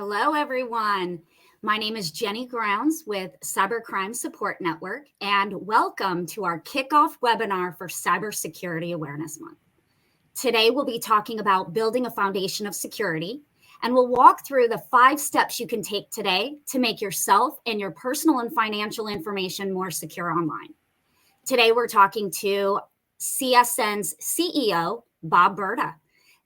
Hello, everyone. My name is Jenny Grounds with Cybercrime Support Network, and welcome to our kickoff webinar for Cybersecurity Awareness Month. Today, we'll be talking about building a foundation of security, and we'll walk through the 5 steps you can take today to make yourself and your personal and financial information more secure online. Today, we're talking to CSN's CEO, Bob Burda.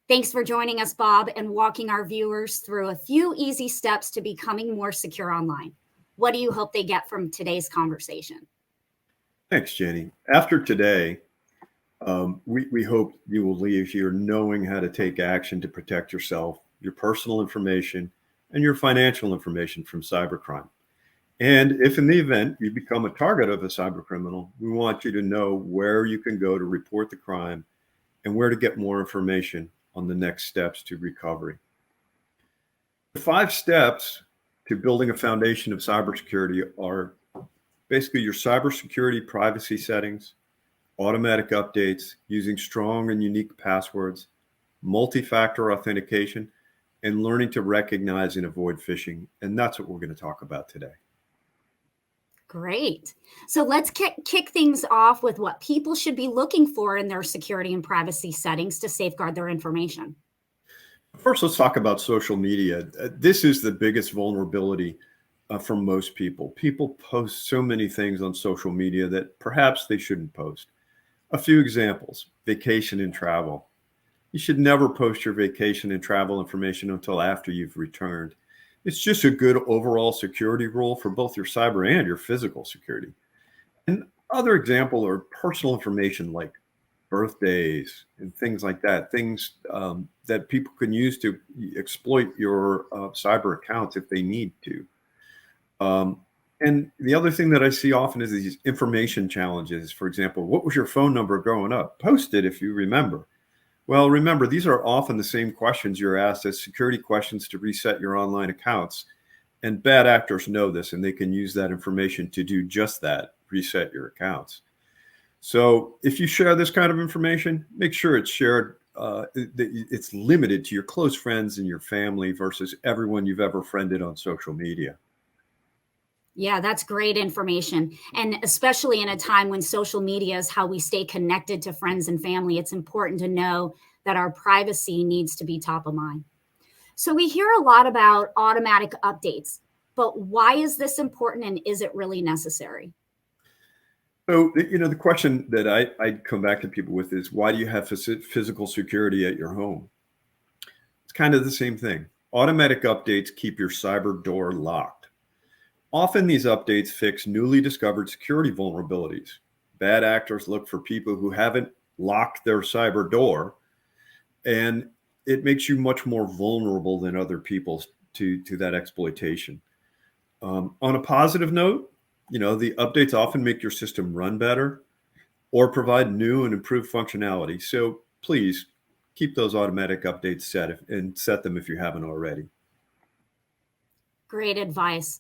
Thanks for joining us, Bob, and walking our viewers through a few easy steps to becoming more secure online. What do you hope they get from today's conversation? Thanks, Jenny. After today, we hope you will leave here knowing how to take action to protect yourself, your personal information, and your financial information from cybercrime. And if in the event you become a target of a cybercriminal, we want you to know where you can go to report the crime and where to get more information on the next steps to recovery. The 5 steps to building a foundation of cybersecurity are basically your cybersecurity privacy settings, automatic updates, using strong and unique passwords, multi-factor authentication, and learning to recognize and avoid phishing. And that's what we're going to talk about today. Great. So let's kick things off with what people should be looking for in their security and privacy settings to safeguard their information. First, let's talk about social media. This is the biggest vulnerability for most people. People post so many things on social media that perhaps they shouldn't post. A few examples: vacation and travel. You should never post your vacation and travel information until after you've returned. It's just a good overall security rule for both your cyber and your physical security. And other example are personal information like birthdays and things like that, things that people can use to exploit your cyber accounts if they need to. And the other thing that I see often is these information challenges. For example, what was your phone number growing up? Post it if you remember. Well, remember, these are often the same questions you're asked as security questions to reset your online accounts. And bad actors know this, and they can use that information to do just that, reset your accounts. So if you share this kind of information, make sure it's shared, it's limited to your close friends and your family versus everyone you've ever friended on social media. Yeah, that's great information. And especially in a time when social media is how we stay connected to friends and family, it's important to know that our privacy needs to be top of mind. So we hear a lot about automatic updates, but why is this important and is it really necessary? So, the question that I'd come back to people with is, why do you have physical security at your home? It's kind of the same thing. Automatic updates keep your cyber door locked. Often these updates fix newly discovered security vulnerabilities. Bad actors look for people who haven't locked their cyber door, and it makes you much more vulnerable than other people to that exploitation. On a positive note, the updates often make your system run better or provide new and improved functionality. So please keep those automatic updates set and set them if you haven't already. Great advice.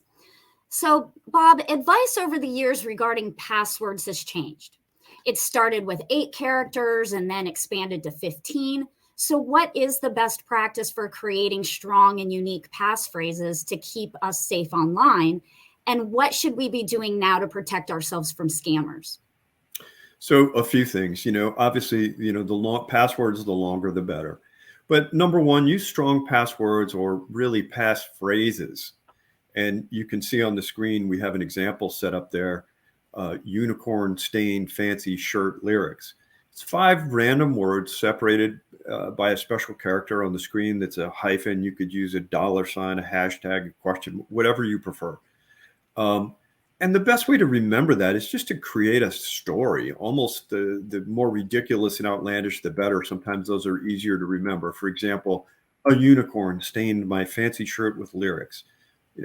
So, Bob, advice over the years regarding passwords has changed. It started with 8 characters and then expanded to 15. So what is the best practice for creating strong and unique passphrases to keep us safe online? And what should we be doing now to protect ourselves from scammers? So a few things, obviously, the passwords, the longer, the better. But number one, use strong passwords or really passphrases. And you can see on the screen, we have an example set up there, unicorn stained fancy shirt lyrics. It's 5 random words separated by a special character on the screen that's a hyphen. You could use a $, a hashtag, a question, whatever you prefer. And the best way to remember that is just to create a story. Almost the more ridiculous and outlandish, the better. Sometimes those are easier to remember. For example, a unicorn stained my fancy shirt with lyrics.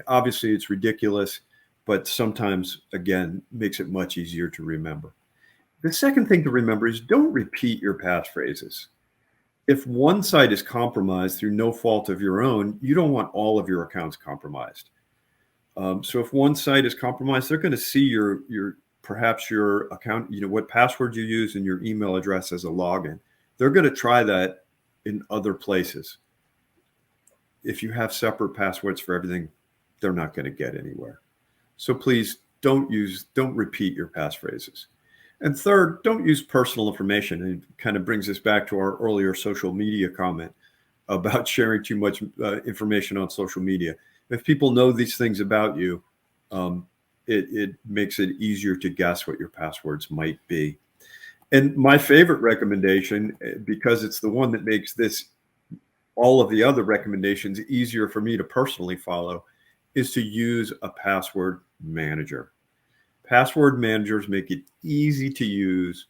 Obviously, it's ridiculous, but sometimes, again, makes it much easier to remember. The second thing to remember is don't repeat your passphrases. If one site is compromised through no fault of your own, you don't want all of your accounts compromised. So if one site is compromised, they're going to see perhaps your account, what password you use and your email address as a login. They're going to try that in other places. if you have separate passwords for everything, they're not going to get anywhere. So please don't repeat your passphrases. And third, don't use personal information. And it kind of brings us back to our earlier social media comment about sharing too much information on social media. If people know these things about you, it makes it easier to guess what your passwords might be. And my favorite recommendation, because it's the one that makes all of the other recommendations easier for me to personally follow, is to use a password manager. Password managers make it easy to use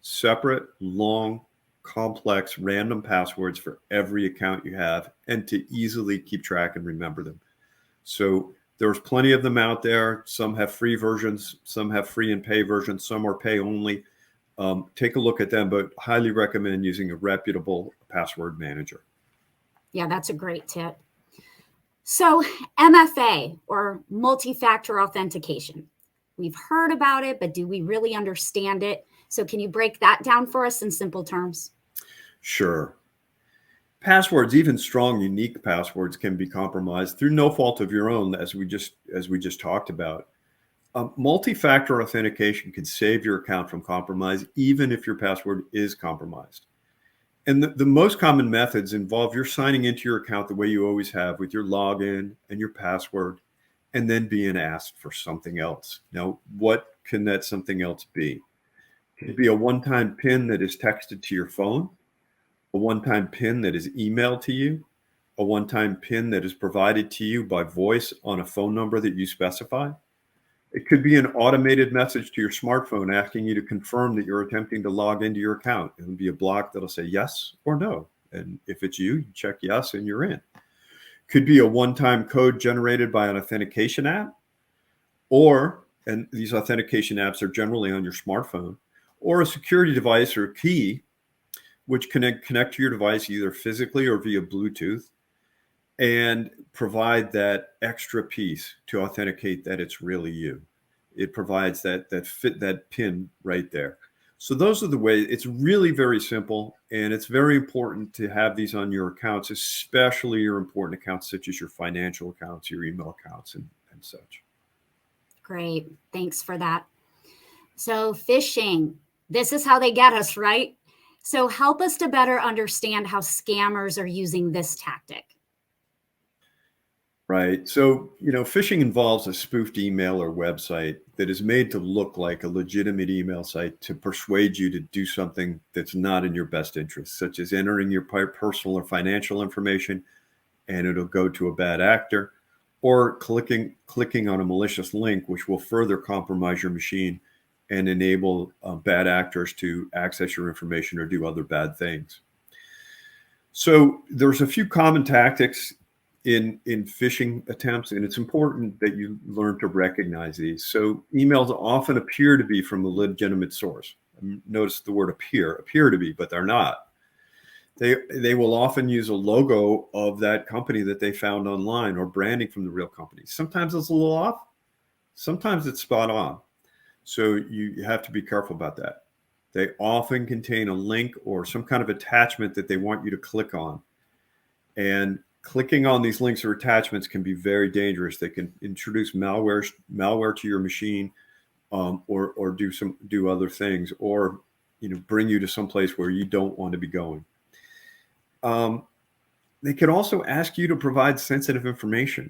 separate, long, complex, random passwords for every account you have, and to easily keep track and remember them. So there's plenty of them out there. Some have free versions, some have free and pay versions, some are pay only. Take a look at them, but highly recommend using a reputable password manager. Yeah, that's a great tip. So MFA, or multi-factor authentication. We've heard about it, but do we really understand it? So can you break that down for us in simple terms? Sure. Passwords, even strong, unique passwords, can be compromised through no fault of your own, as we just talked about. Multi-factor authentication can save your account from compromise, even if your password is compromised. And the most common methods involve your signing into your account the way you always have, with your login and your password, and then being asked for something else. Now, what can that something else be? It could be a one-time PIN that is texted to your phone, a one-time PIN that is emailed to you, a one-time PIN that is provided to you by voice on a phone number that you specify. It could be an automated message to your smartphone asking you to confirm that you're attempting to log into your account. It'll be a block that'll say yes or no. And if it's you check yes and you're in. Could be a one-time code generated by an authentication app, and these authentication apps are generally on your smartphone, or a security device or key, which connect to your device either physically or via Bluetooth, and provide that extra piece to authenticate that it's really you. It provides that PIN right there. So those are the ways. It's really very simple, and it's very important to have these on your accounts, especially your important accounts such as your financial accounts, your email accounts, and such. Great. Thanks for that. So phishing, this is how they get us, right? So help us to better understand how scammers are using this tactic. Right. So, phishing involves a spoofed email or website that is made to look like a legitimate email site to persuade you to do something that's not in your best interest, such as entering your personal or financial information, and it'll go to a bad actor, or clicking on a malicious link, which will further compromise your machine and enable bad actors to access your information or do other bad things. So there's a few common tactics in phishing attempts, and it's important that you learn to recognize these. So emails often appear to be from a legitimate source. Notice the word appear to be, but they're not. They will often use a logo of that company that they found online, or branding from the real company. Sometimes it's a little off, sometimes it's spot on. So you have to be careful about that. They often contain a link or some kind of attachment that they want you to click on. And clicking on these links or attachments can be very dangerous. They can introduce malware to your machine, or do other things, or bring you to some place where you don't want to be going. They could also ask you to provide sensitive information,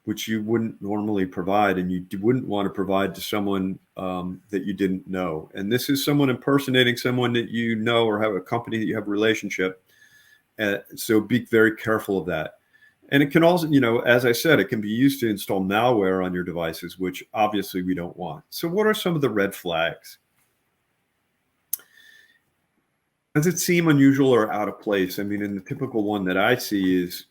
which you wouldn't normally provide, and you wouldn't want to provide to someone that you didn't know. And this is someone impersonating someone that you know, or have a company that you have a relationship. So be very careful of that. And it can also, as I said, it can be used to install malware on your devices, which obviously we don't want. So what are some of the red flags? Does it seem unusual or out of place? I mean, and the typical one that I see is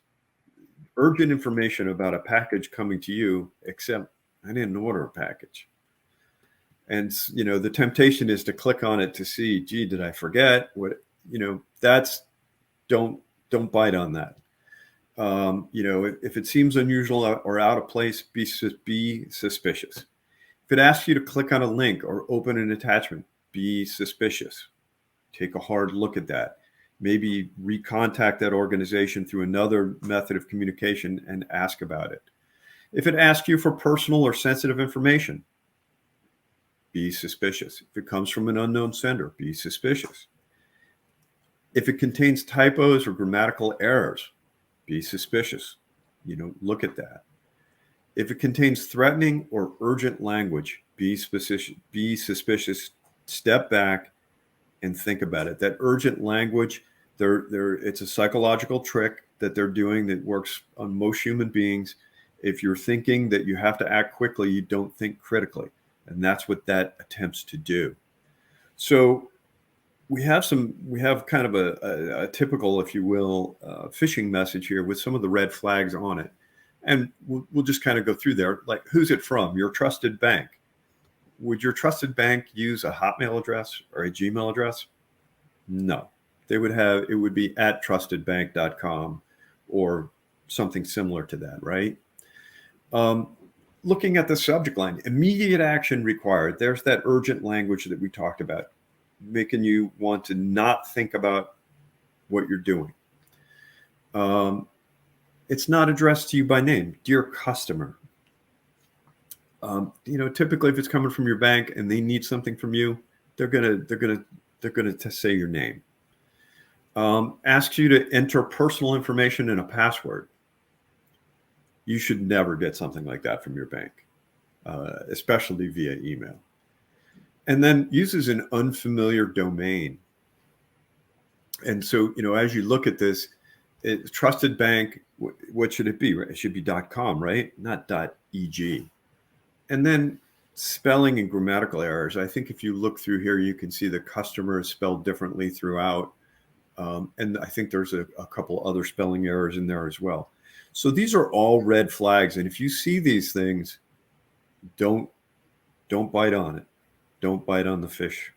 urgent information about a package coming to you, except I didn't order a package. And, the temptation is to click on it to see, gee, did I forget? Don't bite on that. If it seems unusual or out of place, be suspicious. If it asks you to click on a link or open an attachment, be suspicious. Take a hard look at that. Maybe recontact that organization through another method of communication and ask about it. If it asks you for personal or sensitive information, be suspicious. If it comes from an unknown sender, be suspicious. If it contains typos or grammatical errors, be suspicious. Look at that. If it contains threatening or urgent language, be suspicious. Step back and think about it. That urgent language, it's a psychological trick that they're doing that works on most human beings. If you're thinking that you have to act quickly, you don't think critically. And that's what that attempts to do. So we have kind of a typical, if you will, phishing message here with some of the red flags on it. And we'll just kind of go through there. Like, who's it from? Your trusted bank. Would your trusted bank use a Hotmail address or a Gmail address? No. It would be at trustedbank.com or something similar to that, right? Looking at the subject line, immediate action required. There's that urgent language that we talked about, making you want to not think about what you're doing. It's not addressed to you by name, dear customer. Typically, if it's coming from your bank and they need something from you, they're gonna say your name. Asks you to enter personal information in a password. You should never get something like that from your bank, especially via email. And then uses an unfamiliar domain. And so, as you look at this, trusted bank, what should it be? It should be .com, right? Not .eg. And then spelling and grammatical errors. I think if you look through here, you can see the customer is spelled differently throughout. And I think there's a couple other spelling errors in there as well. So these are all red flags. And if you see these things, don't bite on it. Don't bite on the fish,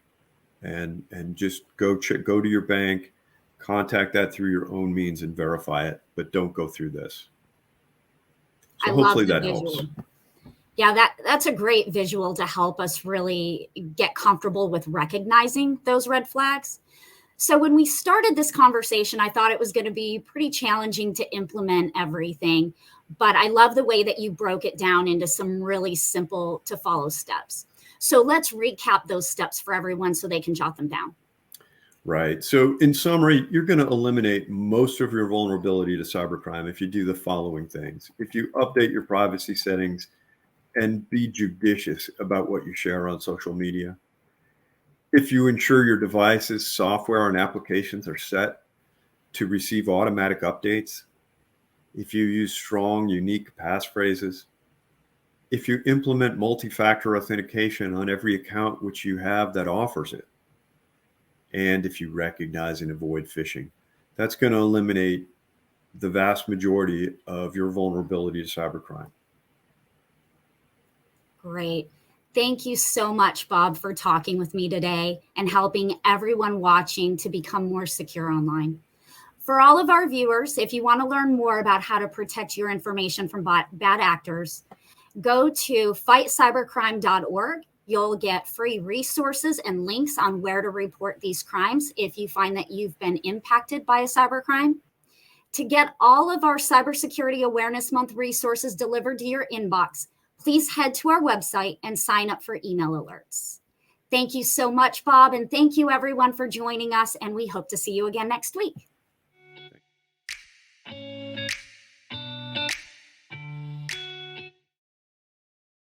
and just go to your bank, contact that through your own means and verify it, but don't go through this. So hopefully that helps. Yeah, that's a great visual to help us really get comfortable with recognizing those red flags. So when we started this conversation, I thought it was going to be pretty challenging to implement everything, but I love the way that you broke it down into some really simple to follow steps. So let's recap those steps for everyone so they can jot them down. Right. So in summary, you're going to eliminate most of your vulnerability to cybercrime if you do the following things. If you update your privacy settings and be judicious about what you share on social media. If you ensure your devices, software, and applications are set to receive automatic updates. If you use strong, unique passphrases. If you implement multi-factor authentication on every account which you have that offers it. And if you recognize and avoid phishing, that's going to eliminate the vast majority of your vulnerability to cybercrime. Great. Thank you so much, Bob, for talking with me today and helping everyone watching to become more secure online. For all of our viewers, if you want to learn more about how to protect your information from bad actors, go to fightcybercrime.org. You'll get free resources and links on where to report these crimes if you find that you've been impacted by a cybercrime. To get all of our Cybersecurity Awareness Month resources delivered to your inbox, please head to our website and sign up for email alerts. Thank you so much, Bob, and thank you everyone for joining us, and we hope to see you again next week.